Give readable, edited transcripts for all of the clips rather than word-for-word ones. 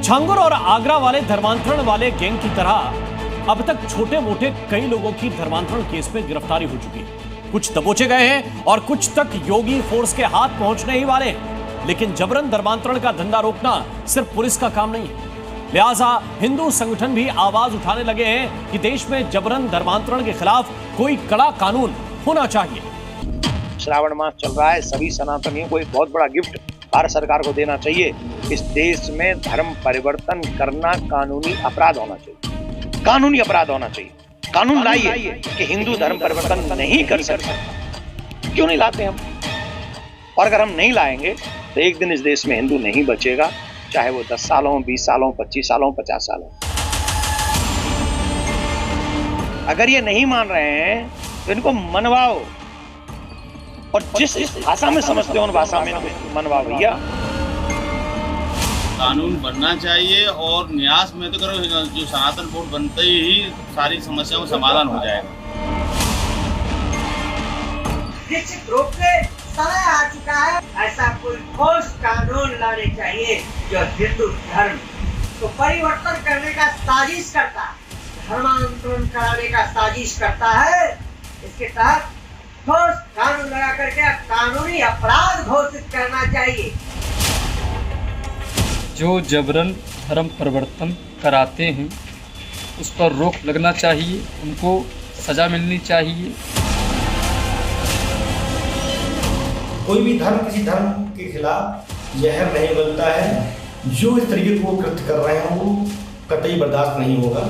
छांगुर और आगरा वाले धर्मांतरण वाले गैंग की तरह अब तक छोटे मोटे कई लोगों की धर्मांतरण केस में गिरफ्तारी हो चुकी है। कुछ दबोचे गए हैं और कुछ तक योगी फोर्स के हाथ पहुंचने ही वाले हैं। लेकिन जबरन धर्मांतरण का धंधा रोकना सिर्फ पुलिस का काम नहीं है, लिहाजा हिंदू संगठन भी आवाज उठाने लगे हैं कि देश में जबरन धर्मांतरण के खिलाफ कोई कड़ा कानून होना चाहिए। श्रावण मास चल रहा है, सभी सनातनियों को एक बहुत बड़ा गिफ्ट भारत सरकार को देना चाहिए। इस देश में धर्म परिवर्तन करना कानूनी अपराध होना चाहिए, कानूनी अपराध होना चाहिए। कानून लाइए कि हिंदू धर्म परिवर्तन नहीं कर सकते। क्यों नहीं लाते हम? और अगर हम नहीं लाएंगे तो एक दिन इस देश में हिंदू नहीं बचेगा, चाहे वो 10 साल हो, 20 साल हो, 25 साल हो, 50 साल हो। अगर ये नहीं मान रहे हैं तो इनको मनवाओ, और जिस भाषा में समझते हो उन भाषा में मनवाओ भैया। कानून बनना चाहिए और न्यास में तो करो, जो सनातन बोर्ड बनते ही सारी समस्याओं का समाधान हो जाएगा। निश्चित रूप से समय आ चुका है, ऐसा कोई ठोस कानून लाने चाहिए जो हिंदू धर्म को परिवर्तन करने का साजिश करता है, धर्मांतरण कराने का साजिश करता है। इसके तहत ठोस कानून लगा करके कानूनी अपराध घोषित करना चाहिए। जो जबरन धर्म परिवर्तन कराते हैं उस पर रोक लगना चाहिए, उनको सजा मिलनी चाहिए। कोई भी धर्म किसी धर्म के खिलाफ जहर नहीं बनता है। जो इस तरीके को कृत्य कर रहे हैं वो कतई बर्दाश्त नहीं होगा,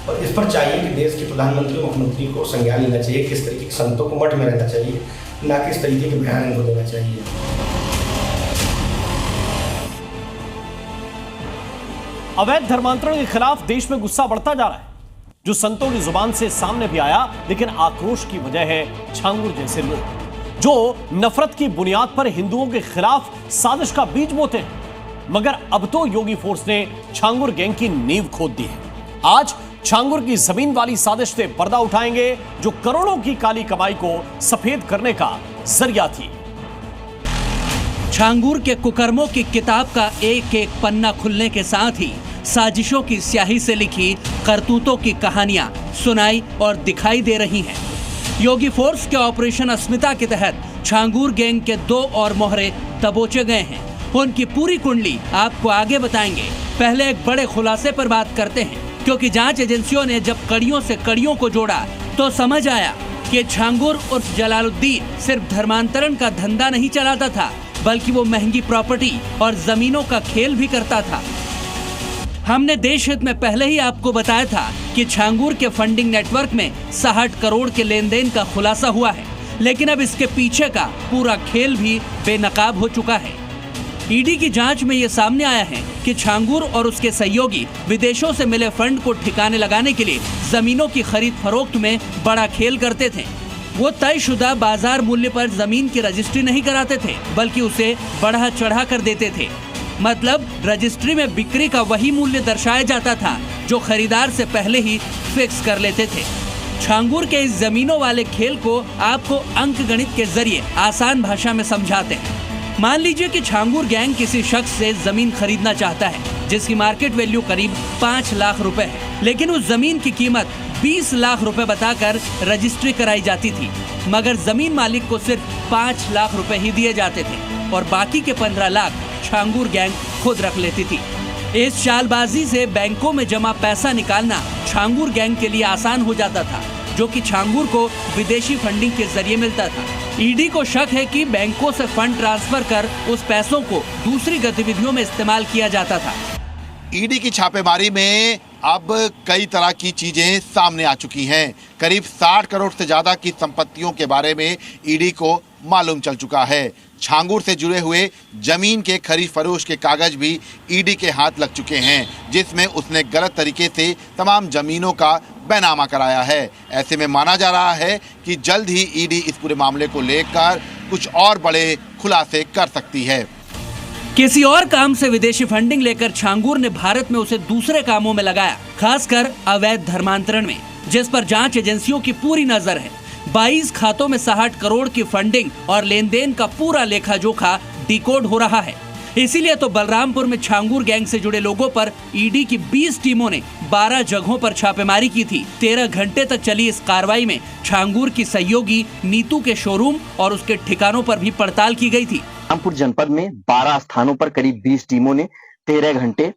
और इस पर चाहिए कि देश के प्रधानमंत्री मुख्यमंत्री को संज्ञान लेना चाहिए कि इस तरीके के संतों को मठ में रहना चाहिए, ना कि इस तरीके के बयान इनको देना चाहिए। अवैध धर्मांतरण के खिलाफ देश में गुस्सा बढ़ता जा रहा है, जो संतों की जुबान से सामने भी आया। लेकिन आक्रोश की वजह है छांगुर जैसे लोग जो नफरत की बुनियाद पर हिंदुओं के खिलाफ साजिश का बीज बोते हैं। मगर अब तो योगी फोर्स ने छांगुर गैंग की नींव खोद दी है। आज छांगुर की जमीन वाली साजिश से पर्दा उठाएंगे, जो करोड़ों की काली कमाई को सफेद करने का जरिया थी। छांगुर के कुकर्मों की किताब का एक एक पन्ना खुलने के साथ ही साजिशों की स्याही से लिखी करतूतों की कहानियां सुनाई और दिखाई दे रही हैं। योगी फोर्स के ऑपरेशन अस्मिता के तहत छांगुर गैंग के 2 और मोहरे दबोचे गए हैं। उनकी पूरी कुंडली आपको आगे बताएंगे। पहले एक बड़े खुलासे पर बात करते हैं, क्योंकि जांच एजेंसियों ने जब कड़ियों से कड़ियों को जोड़ा तो समझ आया कि छांगुर उर्फ जलालुद्दीन सिर्फ धर्मांतरण का धंधा नहीं चलाता था, बल्कि वो महंगी प्रॉपर्टी और जमीनों का खेल भी करता था। हमने देश हित में पहले ही आपको बताया था कि छांगुर के फंडिंग नेटवर्क में 60 करोड़ के लेन देन का खुलासा हुआ है, लेकिन अब इसके पीछे का पूरा खेल भी बेनकाब हो चुका है। ईडी की जांच में ये सामने आया है कि छांगुर और उसके सहयोगी विदेशों से मिले फंड को ठिकाने लगाने के लिए जमीनों की खरीद फरोख्त में बड़ा खेल करते थे। वो तयशुदा बाजार मूल्य पर जमीन की रजिस्ट्री नहीं कराते थे, बल्कि उसे बढ़ा चढ़ा कर देते थे। मतलब रजिस्ट्री में बिक्री का वही मूल्य दर्शाया जाता था जो खरीदार से पहले ही फिक्स कर लेते थे। छांगुर के इस जमीनों वाले खेल को आपको अंक गणित के जरिए आसान भाषा में समझाते हैं। मान लीजिए कि छांगुर गैंग किसी शख्स से जमीन खरीदना चाहता है जिसकी मार्केट वैल्यू करीब 5 लाख रुपए है, लेकिन उस जमीन की कीमत 20 लाख रुपए बताकर रजिस्ट्री कराई जाती थी। मगर जमीन मालिक को सिर्फ 5 लाख रुपए ही दिए जाते थे और बाकी के 15 लाख छांगुर गैंग खुद रख लेती थी। इस चालबाजी से बैंकों में जमा पैसा निकालना छांगुर गैंग के लिए आसान हो जाता था, जो कि छांगुर को विदेशी फंडिंग के जरिए मिलता था। ईडी को शक है कि बैंकों से फंड ट्रांसफर कर उस पैसों को दूसरी गतिविधियों में इस्तेमाल किया जाता था। ईडी की छापेमारी में अब कई तरह की चीजें सामने आ चुकी हैं। करीब 60 करोड़ से ज्यादा की संपत्तियों के बारे में ईडी को मालूम चल चुका है। छांगुर से जुड़े हुए जमीन के खरीद फरोश के कागज भी ईडी के हाथ लग चुके हैं, जिसमें उसने गलत तरीके से तमाम जमीनों का बैनामा कराया है। ऐसे में माना जा रहा है कि जल्द ही ईडी इस पूरे मामले को लेकर कुछ और बड़े खुलासे कर सकती है। किसी और काम से विदेशी फंडिंग लेकर छांगुर ने भारत में उसे दूसरे कामों में लगाया, खासकर अवैध धर्मांतरण में, जिस पर जांच एजेंसियों की पूरी नजर है। 22 खातों में 60 करोड़ की फंडिंग और लेन देन का पूरा लेखा जोखा डिकोड हो रहा है। इसीलिए तो बलरामपुर में छांगुर गैंग से जुड़े लोगों पर ईडी की 20 टीमों ने 12 जगहों पर छापेमारी की थी। 13 घंटे तक चली इस कार्रवाई में छांगुर की सहयोगी नीतू के शोरूम और उसके ठिकानों पर भी पड़ताल की गई थी। रामपुर जनपद में 12 स्थानों पर करीब 20 टीमों ने 13 घंटे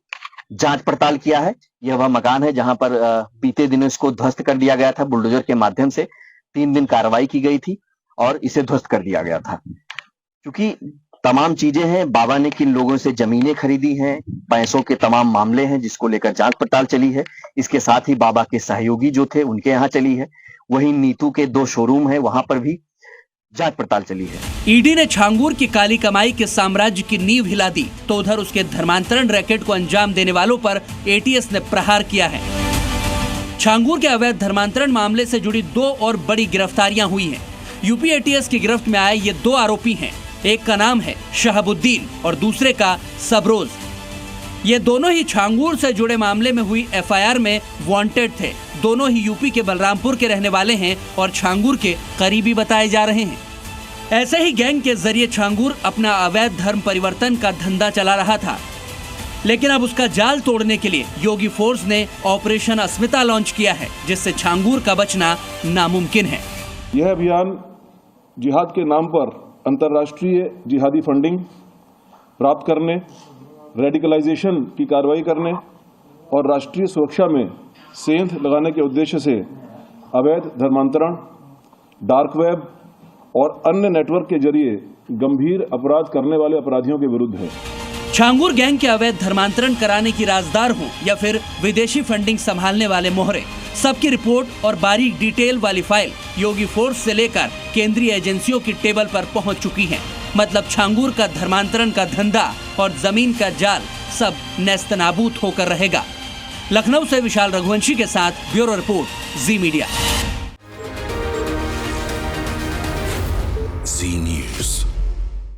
जांच पड़ताल किया है। यह वह मकान है जहां पर बीते दिनों इसको ध्वस्त कर दिया गया था। बुलडोजर के माध्यम से 3 दिन कार्रवाई की गई थी और इसे ध्वस्त कर दिया गया था। क्योंकि तमाम चीजें हैं, बाबा ने किन लोगों से जमीनें खरीदी हैं, पैसों के तमाम मामले हैं जिसको लेकर जांच पड़ताल चली है। इसके साथ ही बाबा के सहयोगी जो थे उनके यहाँ चली है। वहीं नीतू के 2 शोरूम है, वहां पर भी जांच पड़ताल चली है। ईडी ने छांगुर की काली कमाई के साम्राज्य की नींव हिला दी तो उधर उसके धर्मांतरण रैकेट को अंजाम देने वालों पर एटीएस ने प्रहार किया है। छांगुर के अवैध धर्मांतरण मामले से जुड़ी 2 और बड़ी गिरफ्तारियां हुई हैं। यूपी एटीएस की गिरफ्त में आए ये 2 आरोपी हैं। एक का नाम है शहाबुद्दीन और दूसरे का सबरोज। ये दोनों ही छांगुर से जुड़े मामले में हुई एफआईआर में वांटेड थे। दोनों ही यूपी के बलरामपुर के रहने वाले हैं और छांगुर के करीबी बताए जा रहे हैं। ऐसे ही गैंग के जरिए छांगुर अपना अवैध धर्म परिवर्तन का धंधा चला रहा था, लेकिन अब उसका जाल तोड़ने के लिए योगी फोर्स ने ऑपरेशन अस्मिता लॉन्च किया है, जिससे छांगुर का बचना नामुमकिन है। यह अभियान जिहाद के नाम पर अंतर्राष्ट्रीय जिहादी फंडिंग प्राप्त करने, रेडिकलाइजेशन की कार्रवाई करने और राष्ट्रीय सुरक्षा में सेंध लगाने के उद्देश्य से अवैध धर्मांतरण, डार्क वेब और अन्य नेटवर्क के जरिए गंभीर अपराध करने वाले अपराधियों के विरुद्ध है। छांगुर गैंग के अवैध धर्मांतरण कराने की राजदार हों या फिर विदेशी फंडिंग संभालने वाले मोहरे, सबकी रिपोर्ट और बारीक डिटेल वाली फाइल योगी फोर्स से लेकर केंद्रीय एजेंसियों की टेबल पर पहुंच चुकी है। मतलब छांगुर का धर्मांतरण का धंधा और जमीन का जाल सब नेस्तनाबूद होकर रहेगा। लखनऊ से विशाल रघुवंशी के साथ ब्यूरो रिपोर्ट, जी मीडिया। जी न्यूज़।